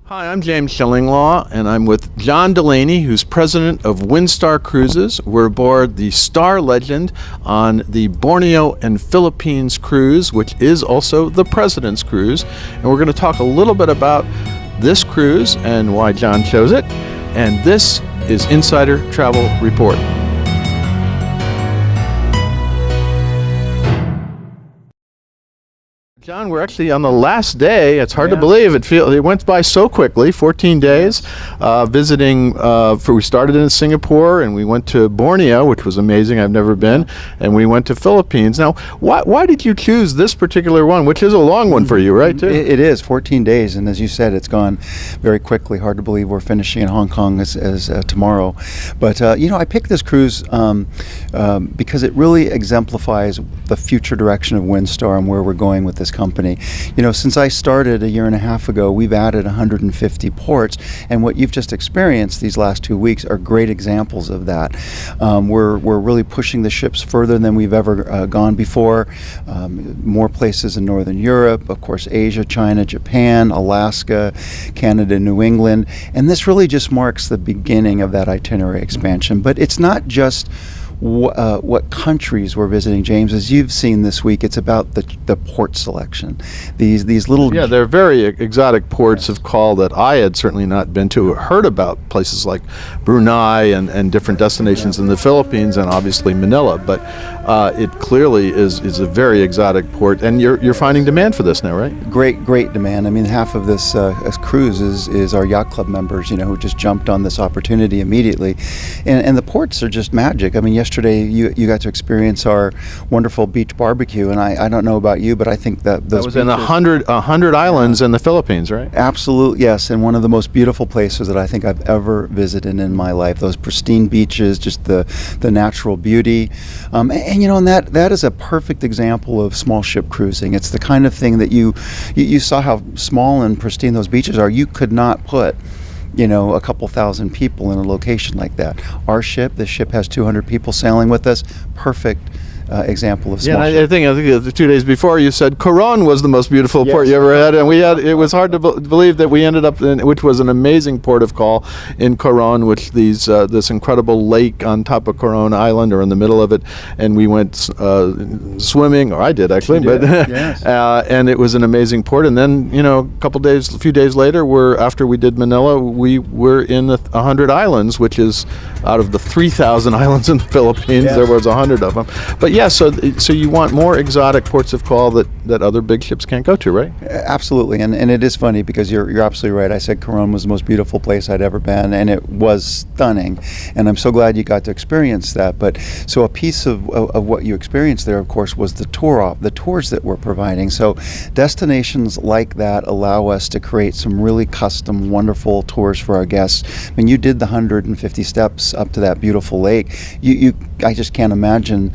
Hi, I'm James Shillinglaw, and I'm with John Delaney, who's president of Windstar Cruises. We're aboard the Star Legend on the Borneo and Philippines cruise, which is also the President's Cruise. And we're going to talk a little bit about this cruise and why John chose it. And this is Insider Travel Report. John, we're actually on the last day. It's hard to believe. It went by so quickly. 14 days visiting. We started in Singapore and we went to Borneo, which was amazing. I've never been, and we went to Philippines. Now, why did you choose this particular one, which is a long one for you, right? Too. It is 14 days, and as you said, it's gone very quickly. Hard to believe we're finishing in Hong Kong as tomorrow. But I picked this cruise because it really exemplifies the future direction of Windstar and where we're going with this company. Since I started a year and a half ago, we've added 150 ports, and what you've just experienced these last 2 weeks are great examples of that. We're really pushing the ships further than we've ever gone before. More places in Northern Europe, of course, Asia, China, Japan, Alaska, Canada, New England, and this really just marks the beginning of that itinerary expansion. But it's not just what countries we're visiting, James. As you've seen this week, it's about the port selection. These little... Yeah, they're very exotic ports of call that I had certainly not been to. Heard about places like Brunei and different destinations in the Philippines and obviously Manila, but it clearly is a very exotic port, and you're finding demand for this now, right? Great demand. I mean, half of this cruise is our yacht club members, who just jumped on this opportunity immediately, and the ports are just magic. I mean, yesterday you got to experience our wonderful beach barbecue, and I don't know about you, but I think that was in 100 islands in the Philippines, right? Absolutely, yes, and one of the most beautiful places that I think I've ever visited in my life. Those pristine beaches, just the natural beauty, and that is a perfect example of small ship cruising. It's the kind of thing that you saw how small and pristine those beaches are. You could not put a couple thousand people in a location like that. This ship has 200 people sailing with us. Perfect example of small ship. I think the 2 days before you said Coron was the most beautiful port you ever had, and it was hard to believe that we ended up in, which was an amazing port of call in Coron, which this incredible lake on top of Coron Island or in the middle of it, and we went swimming, or I did actually, and it was an amazing port. And then a few days later, after we did Manila, we were in 100 islands, which is out of the 3,000 islands in the Philippines, there was 100 of them. But so you want more exotic ports of call that other big ships can't go to, right? Absolutely, and it is funny because you're absolutely right. I said Coron was the most beautiful place I'd ever been, and it was stunning, and I'm so glad you got to experience that. But so a piece of what you experienced there, of course, was the tours that we're providing. So destinations like that allow us to create some really custom, wonderful tours for our guests. I mean, you did the 150 steps up to that beautiful lake. I just can't imagine,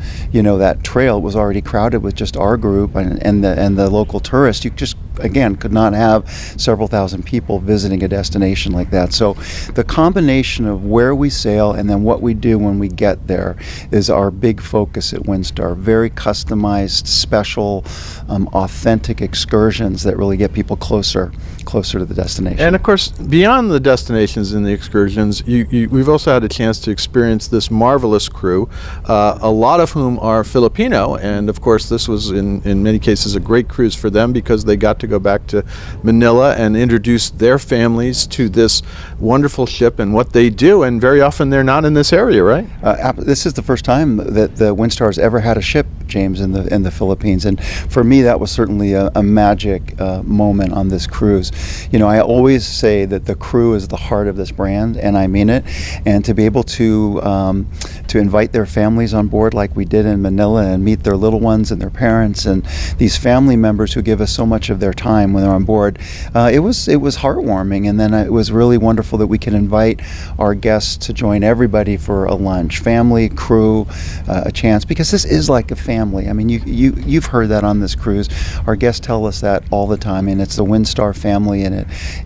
that trail was already crowded with just our group and the local tourists. You just, again, could not have several thousand people visiting a destination like that. So the combination of where we sail and then what we do when we get there is our big focus at Windstar. Very customized, special, authentic excursions that really get people closer to the destination. And of course, beyond the destinations and the excursions, we've also had a chance to experience this marvelous crew, a lot of whom are Filipino, and of course this was in many cases a great cruise for them because they got to go back to Manila and introduce their families to this wonderful ship and what they do, and very often they're not in this area, right? This is the first time that the Windstar's ever had a ship, James, in the Philippines, and for me that was certainly a magic moment on this cruise. I always say that the crew is the heart of this brand, and I mean it, and to be able to invite their families on board like we did in Manila and meet their little ones and their parents and these family members who give us so much of their time when they're on board, it was heartwarming. And then it was really wonderful that we can invite our guests to join everybody for a lunch, family, crew, a chance, because this is like a family. I mean, you've heard that on this cruise. Our guests tell us that all the time, and it's the Windstar family, and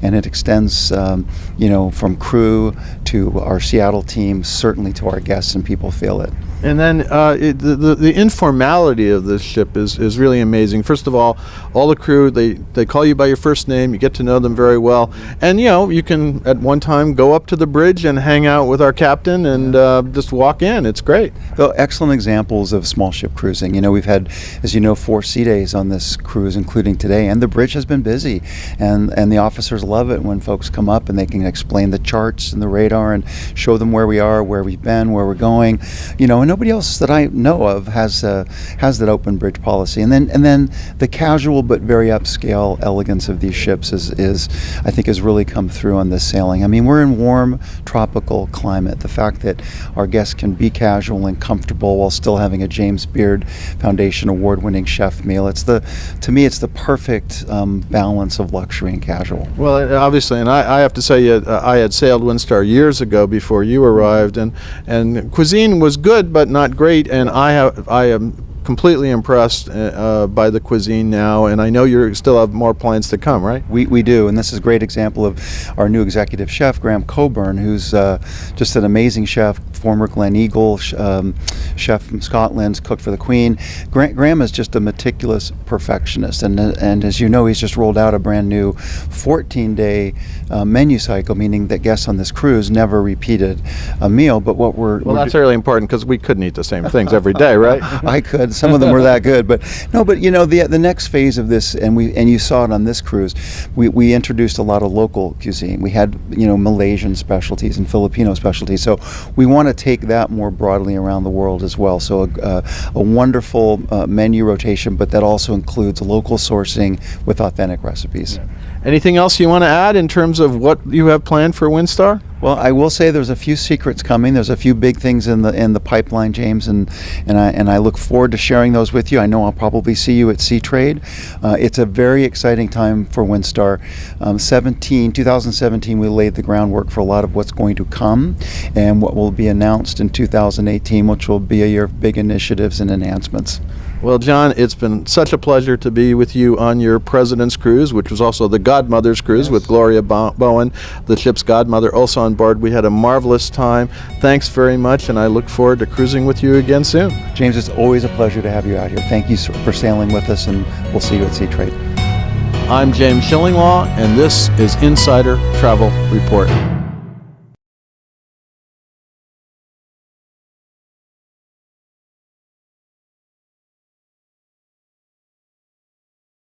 it extends from crew to our Seattle team, certainly to our guests, and people feel it. And then the informality of this ship is really amazing. First of all the crew, they call you by your first name. You get to know them very well. And, you can at one time go up to the bridge and hang out with our captain and just walk in. It's great. So excellent examples of small ship cruising. We've had, as you know, 4 sea days on this cruise, including today, and the bridge has been busy. And the officers love it when folks come up and they can explain the charts and the radar and show them where we are, where we've been, where we're going. And nobody else that I know of has that open bridge policy. And then the casual but very upscale elegance of these ships is I think has really come through on this sailing. I mean, we're in warm tropical climate. The fact that our guests can be casual and comfortable while still having a James Beard Foundation award-winning chef meal. To me, it's the perfect balance of luxury and casual. Well, obviously, and I have to say, I had sailed Windstar years ago before you arrived, and Cuisine was good but not great, and I am completely impressed by the Cuisine now, and I know you still have more plans to come, right? We do, and this is a great example of our new executive chef, Graham Coburn, who's just an amazing chef, former Glen Eagle chef from Scotland, cooked for the Queen. Graham is just a meticulous perfectionist, and as you know, he's just rolled out a brand new 14-day menu cycle, meaning that guests on this cruise never repeated a meal. But that's really important, because we couldn't eat the same things every day, right? I could. Some of them were that good, but the next phase of this, and you saw it on this cruise. We introduced a lot of local cuisine. We had Malaysian specialties and Filipino specialties. So we want to take that more broadly around the world as well. So a wonderful menu rotation, but that also includes local sourcing with authentic recipes. Yeah. Anything else you want to add in terms of what you have planned for Windstar? Well, I will say there's a few secrets coming. There's a few big things in the pipeline, James, and I look forward to sharing those with you. I know I'll probably see you at Sea Trade. It's a very exciting time for Windstar. 2017, we laid the groundwork for a lot of what's going to come, and what will be announced in 2018, which will be a year of big initiatives and enhancements. Well, John, it's been such a pleasure to be with you on your President's Cruise, which was also the Godmother's Cruise with Gloria Bowen, the ship's godmother, also on board. We had a marvelous time. Thanks very much, and I look forward to cruising with you again soon. James, it's always a pleasure to have you out here. Thank you for sailing with us, and we'll see you at Sea Trade. I'm James Shillinglaw, and this is Insider Travel Report.